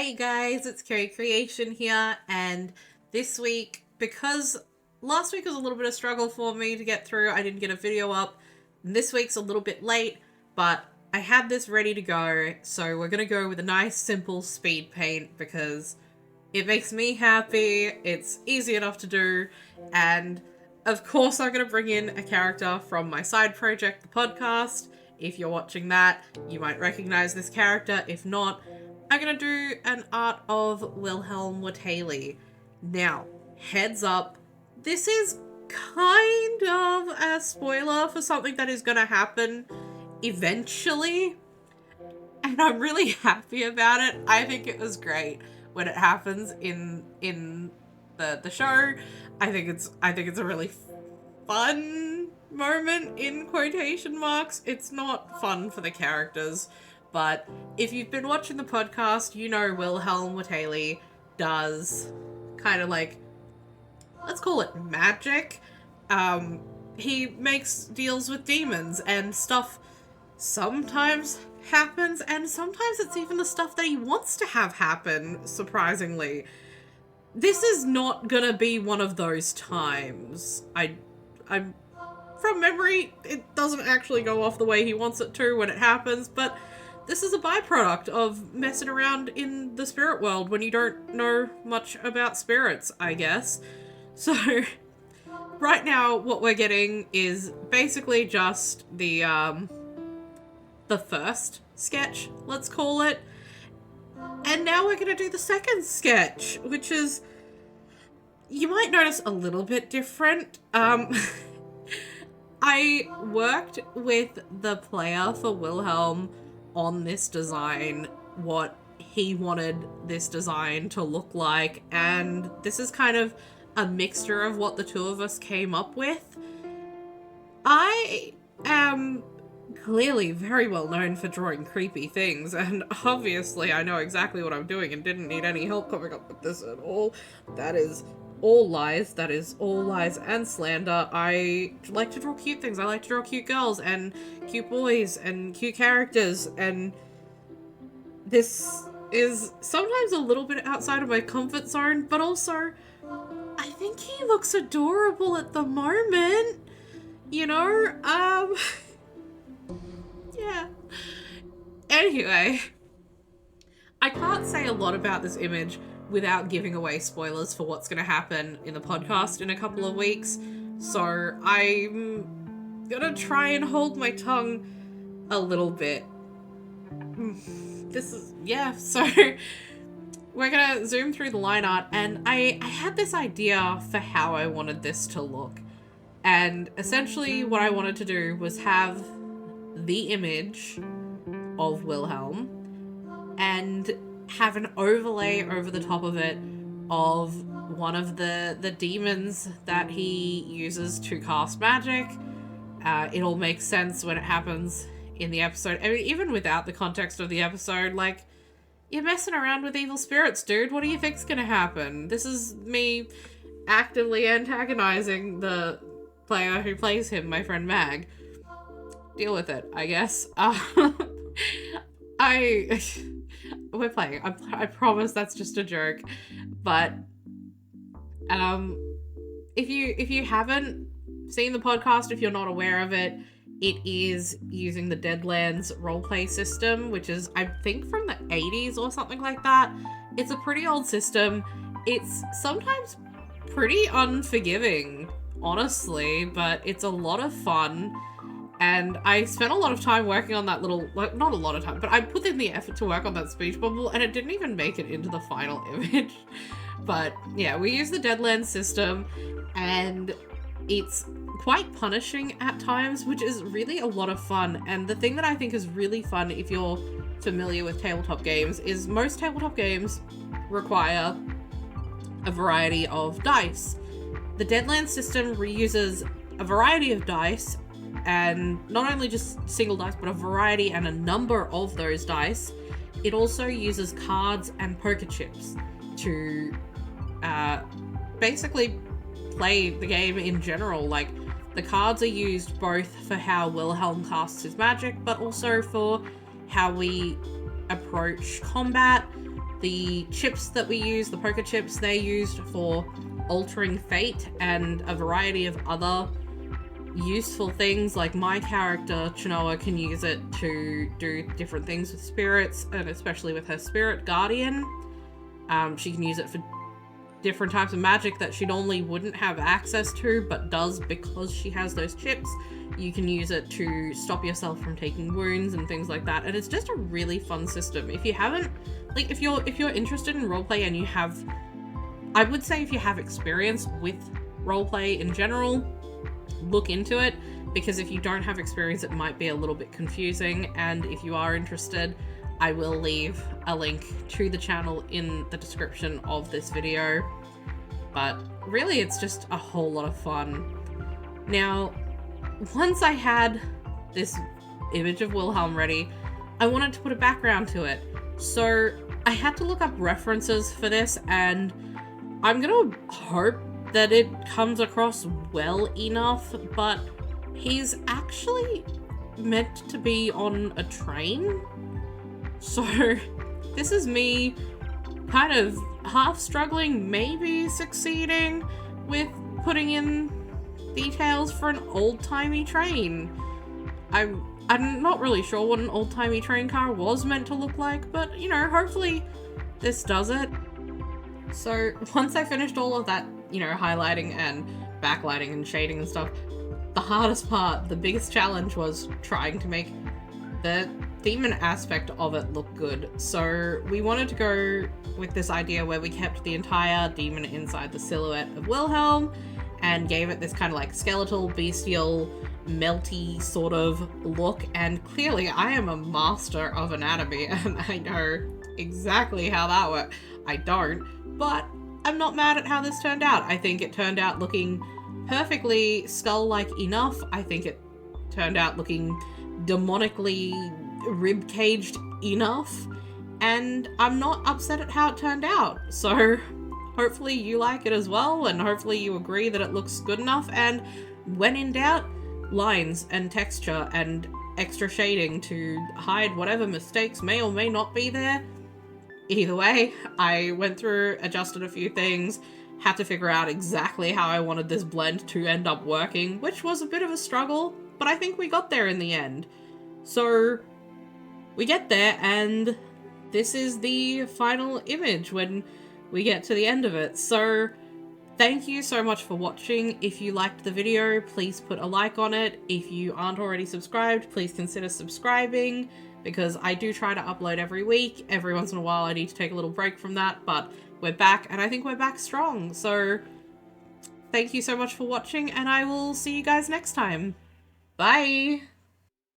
Hey guys, it's Carrie Creation here, and this week, because last week was a little bit of struggle for me to get through, I didn't get a video up, and this week's a little bit late, but I had this ready to go, so we're gonna go with a nice, simple speed paint, because it makes me happy, it's easy enough to do, and of course I'm gonna bring in a character from my side project, the podcast. If you're watching that, you might recognize this character. If not, I'm gonna do an art of Wilhelm Witali. Now, heads up, this is kind of a spoiler for something that is gonna happen eventually, and I'm really happy about it. I think it was great when it happens in the show. I think it's a really fun moment in quotation marks. It's not fun for the characters, but if you've been watching the podcast, you know Wilhelm Witali does kind of like, let's call it magic. He makes deals with demons and stuff sometimes happens, and sometimes it's even the stuff that he wants to have happen, surprisingly. This is not gonna be one of those times. I'm from memory, it doesn't actually go off the way he wants it to when it happens, but this is a byproduct of messing around in the spirit world when you don't know much about spirits, I guess. So, right now, what we're getting is basically just the first sketch, let's call it. And now we're gonna do the second sketch, which is, you might notice a little bit different. I worked with the player for Wilhelm on this design, what he wanted this design to look like, and this is kind of a mixture of what the two of us came up with. I am clearly very well known for drawing creepy things, and obviously I know exactly what I'm doing and didn't need any help coming up with this at all. That is all lies. That is all lies and slander. I like to draw cute things. I like to draw cute girls and cute boys and cute characters, and this is sometimes a little bit outside of my comfort zone, but also I think he looks adorable at the moment, you know? Yeah. Anyway, I can't say a lot about this image without giving away spoilers for what's going to happen in the podcast in a couple of weeks, so I'm gonna try and hold my tongue a little bit. So we're gonna zoom through the line art, and I had this idea for how I wanted this to look, and essentially what I wanted to do was have the image of Wilhelm and have an overlay over the top of it of one of the demons that he uses to cast magic. It all makes sense when it happens in the episode. I mean, even without the context of the episode, like, you're messing around with evil spirits, dude. What do you think's gonna happen? This is me actively antagonizing the player who plays him, my friend Mag. Deal with it, I guess. We're playing. I promise that's just a joke. But if you haven't seen the podcast, if you're not aware of it, it is using the Deadlands roleplay system, which is, I think, from the 80s or something like that. It's a pretty old system. It's sometimes pretty unforgiving, honestly, but it's a lot of fun. And I spent a lot of time working on that little, like, not a lot of time, but I put in the effort to work on that speech bubble, and it didn't even make it into the final image. But yeah, we use the Deadlands system, and it's quite punishing at times, which is really a lot of fun. And the thing that I think is really fun, if you're familiar with tabletop games, is most tabletop games require a variety of dice. The Deadlands system reuses a variety of dice, and not only just single dice, but a variety and a number of those dice. It also uses cards and poker chips to basically play the game in general. Like, the cards are used both for how Wilhelm casts his magic, but also for how we approach combat. The chips that we use, the poker chips, they're used for altering fate and a variety of other useful things. Like my character, Chinoa, can use it to do different things with spirits, and especially with her spirit guardian. She can use it for different types of magic that she normally wouldn't have access to, but does because she has those chips. You can use it to stop yourself from taking wounds and things like that, and it's just a really fun system. If you haven't, like, if you're interested in roleplay and you have, I would say if you have experience with roleplay in general, look into it, because if you don't have experience, it might be a little bit confusing. And if you are interested, I will leave a link to the channel in the description of this video. But really, it's just a whole lot of fun. Now, once I had this image of Wilhelm ready, I wanted to put a background to it. So I had to look up references for this, and I'm gonna hope that it comes across well enough, but he's actually meant to be on a train. So this is me kind of half struggling, maybe succeeding with putting in details for an old-timey train. I'm not really sure what an old-timey train car was meant to look like, but you know, hopefully this does it. So once I finished all of that, you know, highlighting and backlighting and shading and stuff, the hardest part, the biggest challenge, was trying to make the demon aspect of it look good. So we wanted to go with this idea where we kept the entire demon inside the silhouette of Wilhelm and gave it this kind of like skeletal, bestial, melty sort of look. And clearly I am a master of anatomy and I know exactly how that works. I don't, but I'm not mad at how this turned out. I think it turned out looking perfectly skull-like enough. I think it turned out looking demonically rib-caged enough, and I'm not upset at how it turned out. So hopefully you like it as well, and hopefully you agree that it looks good enough. And when in doubt, lines and texture and extra shading to hide whatever mistakes may or may not be there. Either way, I went through, adjusted a few things, had to figure out exactly how I wanted this blend to end up working, which was a bit of a struggle, but I think we got there in the end. So we get there, and this is the final image when we get to the end of it. So thank you so much for watching. If you liked the video, please put a like on it. If you aren't already subscribed, please consider subscribing, because I do try to upload every week. Every once in a while I need to take a little break from that, but we're back, and I think we're back strong. So thank you so much for watching, and I will see you guys next time. Bye!